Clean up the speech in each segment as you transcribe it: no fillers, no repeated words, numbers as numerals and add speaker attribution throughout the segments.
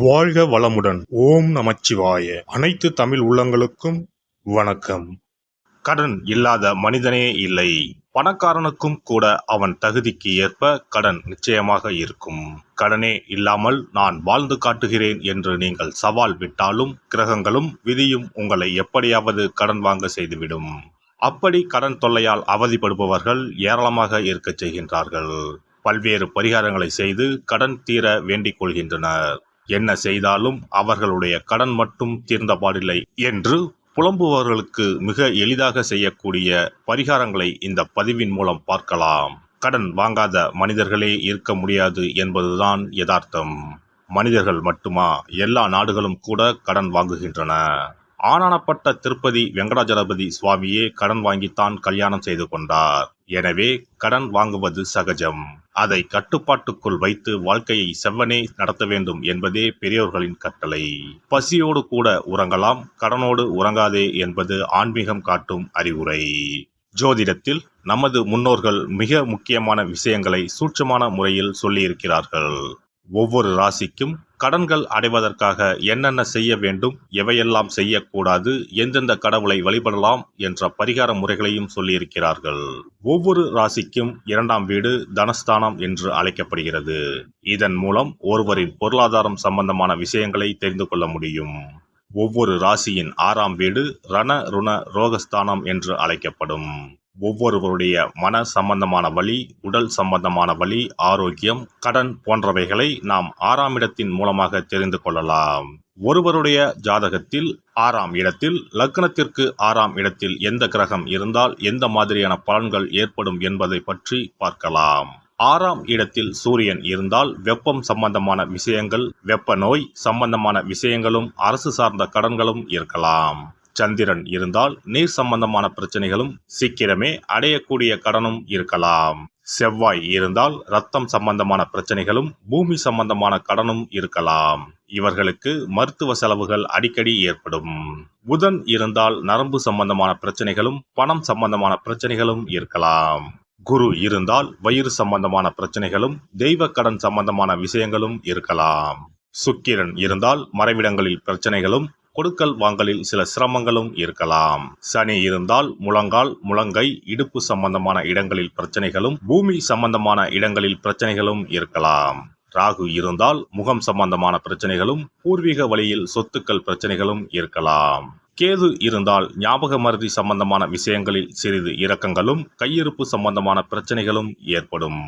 Speaker 1: வாழ்க வளமுடன். ஓம் நமச்சிவாய. அனைத்து தமிழ் உள்ளங்களுக்கும் வணக்கம். கடன் இல்லாத மனிதனே இல்லை. பணக்காரனுக்கும் கூட அவன் தகுதிக்கு ஏற்ப கடன் நிச்சயமாக இருக்கும். கடனே இல்லாமல் நான் வாழ்ந்து காட்டுகிறேன் என்று நீங்கள் சவால் விட்டாலும் கிரகங்களும் விதியும் உங்களை எப்படியாவது கடன் வாங்க செய்துவிடும். அப்படி கடன் தொல்லையால் அவதிப்படுபவர்கள் ஏராளமாக இருக்கச் செய்கின்றார்கள். பல்வேறு பரிகாரங்களை செய்து கடன் தீர வேண்டிக் கொள்கின்றனர். என்ன செய்தாலும் அவர்களுடைய கடன் மட்டும் தீர்ந்தபாடில்லை என்று புலம்புபவர்களுக்கு மிக எளிதாக செய்யக்கூடிய பரிகாரங்களை இந்த பதிவின் மூலம் பார்க்கலாம். கடன் வாங்காத மனிதர்களே இருக்க முடியாது என்பதுதான் யதார்த்தம். மனிதர்கள் மட்டுமா, எல்லா நாடுகளும் கூட கடன் வாங்குகின்றன. ஆனானப்பட்ட திருப்பதி வெங்கடாஜலபதி சுவாமியே கடன் வாங்கித்தான் கல்யாணம் செய்து கொண்டார். எனவே கடன் வாங்குவது சகஜம். அதை கட்டுப்பாட்டுக்குள் வைத்து வாழ்க்கையை செவ்வனே நடத்த வேண்டும் என்பதே பெரியோர்களின் கட்டளை. பசியோடு கூட உறங்கலாம், கடனோடு உறங்காதே என்பது ஆன்மீகம் காட்டும் அறிவுரை. ஜோதிடத்தில் நமது முன்னோர்கள் மிக முக்கியமான விஷயங்களை சூட்சமான முறையில் சொல்லியிருக்கிறார்கள். ஒவ்வொரு ராசிக்கும் கடன்கள் அடைவதற்காக என்னென்ன செய்ய வேண்டும், எவையெல்லாம் செய்யக்கூடாது, எந்தெந்த கடவுளை வழிபடலாம் என்ற பரிகார முறைகளையும் சொல்லியிருக்கிறார்கள். ஒவ்வொரு ராசிக்கும் 2ஆம் வீடு தனஸ்தானம் என்று அழைக்கப்படுகிறது. இதன் மூலம் ஒருவரின் பொருளாதாரம் சம்பந்தமான விஷயங்களை தெரிந்து கொள்ள முடியும். ஒவ்வொரு ராசியின் 6ஆம் வீடு ரண ருண ரோகஸ்தானம் என்று அழைக்கப்படும். ஒவ்வொருவருடைய மன சம்பந்தமான வலி, உடல் சம்பந்தமான வலி, ஆரோக்கியம், கடன் போன்றவைகளை நாம் 6ஆம் இடத்தின் மூலமாக தெரிந்து கொள்ளலாம். ஒருவருடைய ஜாதகத்தில் 6ஆம் இடத்தில் லக்னத்திற்கு 6ஆம் இடத்தில் எந்த கிரகம் இருந்தால் எந்த மாதிரியான பலன்கள் ஏற்படும் என்பதை பற்றி பார்க்கலாம். 6ஆம் இடத்தில் சூரியன் இருந்தால் வெப்பம் சம்பந்தமான விஷயங்கள், வெப்ப நோய் சம்பந்தமான விஷயங்களும், அரசு சார்ந்த கடன்களும் இருக்கலாம். சந்திரன் இருந்தால் நீர் சம்பந்தமான பிரச்சனைகளும், சீக்கிரமே அடையக்கூடிய கடனும் இருக்கலாம். செவ்வாய் இருந்தால் இரத்தம் சம்பந்தமான பிரச்சனைகளும், பூமி சம்பந்தமான கடனும் இருக்கலாம். இவர்களுக்கு மருத்துவ செலவுகள் அடிக்கடி ஏற்படும். புதன் இருந்தால் நரம்பு சம்பந்தமான பிரச்சனைகளும், பணம் சம்பந்தமான பிரச்சனைகளும் இருக்கலாம். குரு இருந்தால் வயிறு சம்பந்தமான பிரச்சனைகளும், தெய்வ கடன் சம்பந்தமான விஷயங்களும் இருக்கலாம். சுக்கிரன் இருந்தால் மறைவிடங்களில் பிரச்சனைகளும், கொடுக்கல் வாங்கலில் சில சிரமங்களும் இருக்கலாம். சனி இருந்தால் முழங்கால், முழங்கை, இடுப்பு சம்பந்தமான இடங்களில் பிரச்சனைகளும், பூமி சம்பந்தமான இடங்களில் பிரச்சனைகளும் இருக்கலாம். ராகு இருந்தால் முகம் சம்பந்தமான பிரச்சனைகளும், பூர்வீக வழியில் சொத்துக்கள் பிரச்சனைகளும் இருக்கலாம். கேது இருந்தால் ஞாபக மறதி சம்பந்தமான விஷயங்களில் சிறிது இரக்கங்களும், கையிருப்பு சம்பந்தமான பிரச்சனைகளும் ஏற்படும்.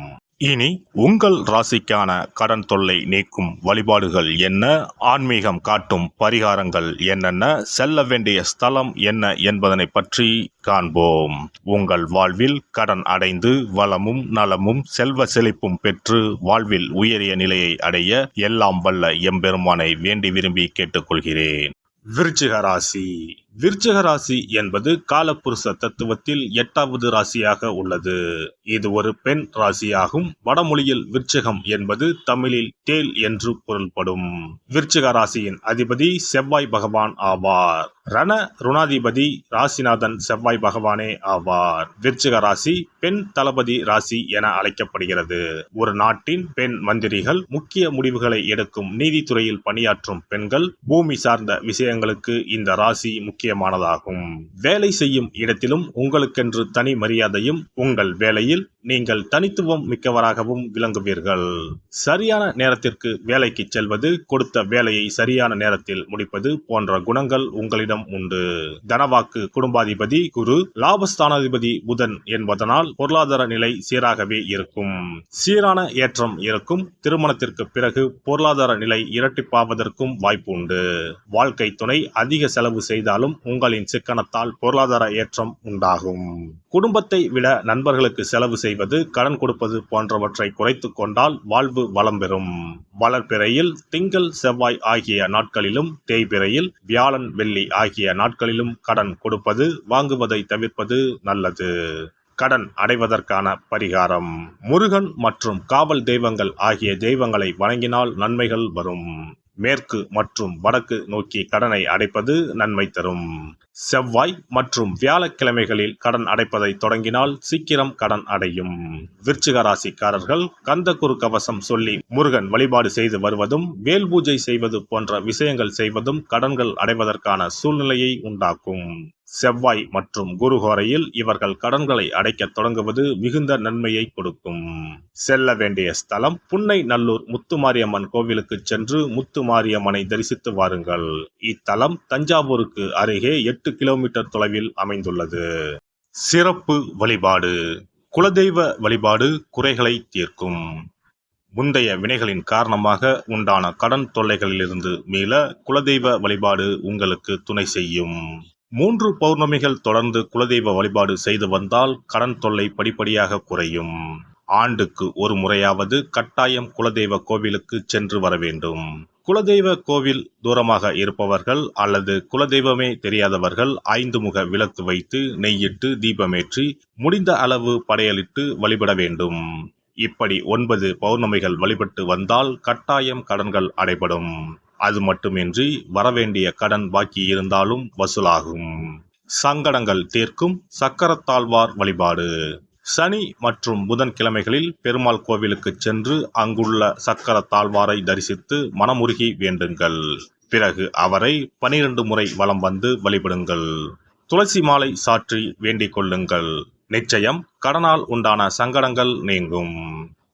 Speaker 1: இனி உங்கள் ராசிக்கான கடன் தொல்லை நீக்கும் வழிபாடுகள் என்ன, ஆன்மீகம் காட்டும் பரிகாரங்கள் என்னென்ன, செல்ல வேண்டிய ஸ்தலம் என்ன என்பதனை பற்றி காண்போம். உங்கள் வாழ்வில் கடன் அடைந்து வளமும் நலமும் செல்வ செழிப்பும் பெற்று வாழ்வில் உயரிய நிலையை அடைய எல்லாம் வல்ல எம்பெருமானை வேண்டி விரும்பி கேட்டுக்கொள்கிறேன். விருச்சிக ராசி. விருச்சிக ராசி என்பது காலப்புருஷ தத்துவத்தில் 8வது ராசியாக உள்ளது. இது ஒரு பெண் ராசியாகும். வடமொழியில் விருச்சிகம் என்பது தமிழில் தேல் என்று பொருள்படும். விருச்சிக ராசியின் அதிபதி செவ்வாய் பகவான் ஆவார். ரண ருணாதிபதி ராசிநாதன் செவ்வாய் பகவானே ஆவார். விருச்சிக ராசி பெண் தளபதி ராசி என அழைக்கப்படுகிறது. ஒரு நாட்டின் பெண் மந்திரிகள், முக்கிய முடிவுகளை எடுக்கும் நீதித்துறையில் பணியாற்றும் பெண்கள், பூமி சார்ந்த விஷயங்களுக்கு இந்த ராசி முக்கியமானதாகும். வேலை செய்யும் இடத்திலும் உங்களுக்கென்று தனி மரியாதையும், உங்கள் வேலையில் நீங்கள் தனித்துவம் மிக்கவராகவும் விளங்குவீர்கள். சரியான நேரத்திற்கு வேலைக்கு செல்வது, கொடுத்த வேலையை சரியான நேரத்தில் முடிப்பது போன்ற குணங்கள் உங்களிடம் உண்டு. தனவாக்கு குடும்பாதிபதி குரு, லாபஸ்தானாதிபதி புதன் என்பதனால் பொருளாதார நிலை சீராகவே இருக்கும். சீரான ஏற்றம் இருக்கும். திருமணத்திற்கு பிறகு பொருளாதார நிலை இரட்டிப்பாவதற்கும் வாய்ப்பு உண்டு. வாழ்க்கை துணை அதிக செலவு செய்தாலும் உங்களின் சிக்கனத்தால் பொருளாதார ஏற்றம் உண்டாகும். குடும்பத்தை விட நண்பர்களுக்கு செலவு செய்வது, கடன் கொடுப்பது போன்றவற்றை குறைத்து கொண்டால் வாழ்வு வளம் பெறும். வளர்பிறையில் திங்கள் செவ்வாய் ஆகிய நாட்களிலும், தேய்பிறையில் வியாழன் வெள்ளி ஆகிய நாட்களிலும் கடன் கொடுப்பது, வாங்குவதை தவிர்ப்பது நல்லது. கடன் அடைவதற்கான பரிகாரம்: முருகன் மற்றும் காவல் தெய்வங்கள் ஆகிய தெய்வங்களை வணங்கினால் நன்மைகள் வரும். மேற்கு மற்றும் வடக்கு நோக்கி கடனை அடைப்பது நன்மை தரும். செவ்வாய் மற்றும் வியாழக்கிழமைகளில் கடன் அடைப்பதை தொடங்கினால் சீக்கிரம் கடன் அடையும். விருச்சிக ராசிக்காரர்கள் கந்தகுரு கவசம் சொல்லி முருகன் வழிபாடு செய்து வருவதும் வேல் பூஜை செய்வது போன்ற விஷயங்கள் செய்வதும் கடன்கள் அடைவதற்கான சூழ்நிலையை உண்டாக்கும். செவ்வாய் மற்றும் குரு ஹோரையில் இவர்கள் கடன்களை அடைக்க தொடங்குவது மிகுந்த நன்மையை கொடுக்கும். செல்ல வேண்டிய ஸ்தலம் புன்னை நல்லூர் முத்துமாரியம்மன் கோவிலுக்கு சென்று முத்துமாரியம்மனை தரிசித்து வாருங்கள். இத்தலம் தஞ்சாவூருக்கு அருகே 8 கிலோமீட்டர் தொலைவில் அமைந்துள்ளது. சிறப்பு வழிபாடு. குலதெய்வ வழிபாடு குறைகளை தீர்க்கும். முந்தைய வினைகளின் காரணமாக உண்டான கடன் தொல்லைகளிலிருந்து மீள குலதெய்வ வழிபாடு உங்களுக்கு துணை செய்யும். 3 பௌர்ணமிகள் தொடர்ந்து குலதெய்வ வழிபாடு செய்து வந்தால் கடன் தொல்லை படிப்படியாக குறையும். ஆண்டுக்கு ஒரு முறையாவது கட்டாயம் குலதெய்வ கோவிலுக்கு சென்று வர வேண்டும். குலதெய்வ கோவில் தூரமாக இருப்பவர்கள் அல்லது குலதெய்வமே தெரியாதவர்கள் 5 முக விளக்கு வைத்து நெய்யிட்டு தீபமேற்றி முடிந்த அளவு படையலிட்டு வழிபட வேண்டும். இப்படி 9 பௌர்ணமிகள் வழிபட்டு வந்தால் கட்டாயம் கடன்கள் அடைபடும். அது மட்டுமின்றி வரவேண்டிய கடன் பாக்கி இருந்தாலும் வசூலாகும். சங்கடங்கள் தீர்க்கும் சக்கரத்தாழ்வார் வழிபாடு. சனி மற்றும் புதன்கிழமைகளில் பெருமாள் கோவிலுக்கு சென்று அங்குள்ள சக்கரத்தாழ்வாரை தரிசித்து மனமுருகி வேண்டுங்கள். பிறகு அவரை 12 முறை வலம் வந்து வழிபடுங்கள். துளசி மாலை சாற்றி வேண்டிக் கொள்ளுங்கள். நிச்சயம் கடனால் உண்டான சங்கடங்கள் நீங்கும்.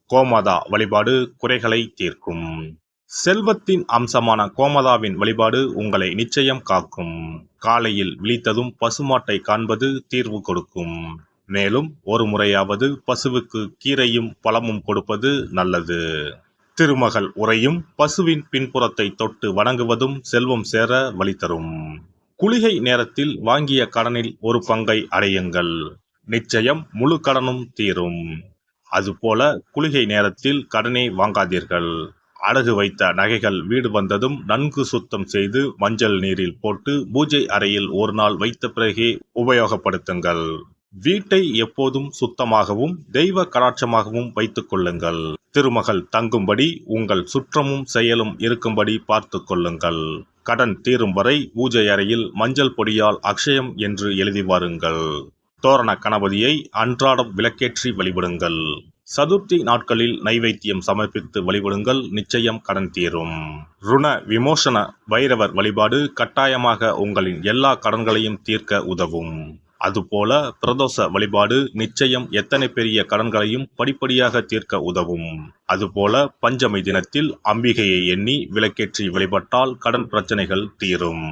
Speaker 1: கோமாதா வழிபாடு குறைகளை தீர்க்கும். செல்வத்தின் அம்சமான கோமாதாவின் வழிபாடு உங்களை நிச்சயம் காக்கும். காலையில் விழித்ததும் பசுமாட்டை காண்பது தீர்வு கொடுக்கும். மேலும் ஒரு முறையாவது பசுவுக்கு கீரையும் பழமும் கொடுப்பது நல்லது. திருமகள் உரையும் பசுவின் பின்புறத்தை தொட்டு வணங்குவதும் செல்வம் சேர வழி தரும். குளிகை நேரத்தில் வாங்கிய கடனில் ஒரு பங்கை அடையுங்கள். நிச்சயம் முழு கடனும் தீரும். அதுபோல குளிகை நேரத்தில் கடனே வாங்காதீர்கள். அடகு வைத்த நகைகள் வீடு வந்ததும் நன்கு சுத்தம் செய்து மஞ்சள் நீரில் போட்டு பூஜை அறையில் ஒரு நாள் வைத்த பிறகே உபயோகப்படுத்துங்கள். வீட்டை எப்போதும் சுத்தமாகவும் தெய்வ கடாட்சமாகவும் வைத்துக் கொள்ளுங்கள். திருமகள் தங்கும்படி உங்கள் சுற்றமும் செயலும் இருக்கும்படி பார்த்து கொள்ளுங்கள். கடன் தீரும் வரை பூஜை அறையில் மஞ்சள் பொடியால் அக்ஷயம் என்று எழுதி வாருங்கள். தோரண கணபதியை அன்றாடம் விளக்கேற்றி வழிபடுங்கள். சதுர்த்தி நாட்களில் நைவேத்தியம் சமர்ப்பித்து வழிபடுங்கள். நிச்சயம் கடன் தீரும். ருண விமோசன பைரவர் வழிபாடு கட்டாயமாக உங்களின் எல்லா கடன்களையும் தீர்க்க உதவும். அதுபோல பிரதோஷ வழிபாடு நிச்சயம் எத்தனை பெரிய கடன்களையும் படிப்படியாக தீர்க்க உதவும். அதுபோல பஞ்சமி தினத்தில் அம்பிகையை எண்ணி விளக்கேற்றி வழிபட்டால் கடன் பிரச்சனைகள் தீரும்.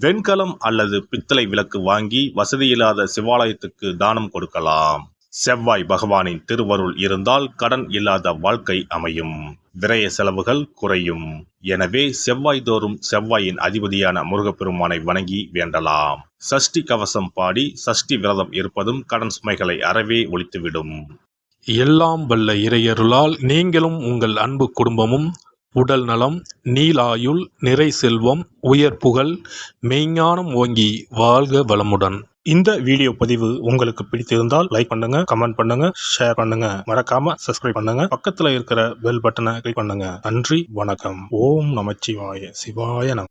Speaker 1: வெண்கலம் அல்லது பித்தளை விளக்கு வாங்கி வசதியில்லாத சிவாலயத்துக்கு தானம் கொடுக்கலாம். செவ்வாய் பகவானின் திருவருள் இருந்தால் கடன் இல்லாத வாழ்க்கை அமையும். விரய செலவுகள் குறையும். எனவே செவ்வாய் தோறும் செவ்வாயின் அதிபதியான முருகப்பெருமானை வணங்கி வேண்டலாம். சஷ்டி கவசம் பாடி சஷ்டி விரதம் இருப்பதும் கடன் சுமைகளை அறவே ஒழித்துவிடும்.
Speaker 2: எல்லாம் வல்ல இறையருளால் நீங்களும் உங்கள் அன்பு குடும்பமும் உடல் நலம், நீலாயுள், நிறை செல்வம், உயர் புகழ், மெய்ஞானம் ஓங்கி வாழ்க வளமுடன்.
Speaker 1: இந்த வீடியோ பதிவு உங்களுக்கு பிடித்திருந்தால் லைக் பண்ணுங்க, கமெண்ட் பண்ணுங்க, ஷேர் பண்ணுங்க. மறக்காம சப்ஸ்கிரைப் பண்ணுங்க. பக்கத்துல இருக்கிற பெல் பட்டனை கிளிக் பண்ணுங்க. நன்றி, வணக்கம். ஓம் நமச்சிவாய. சிவாய நம.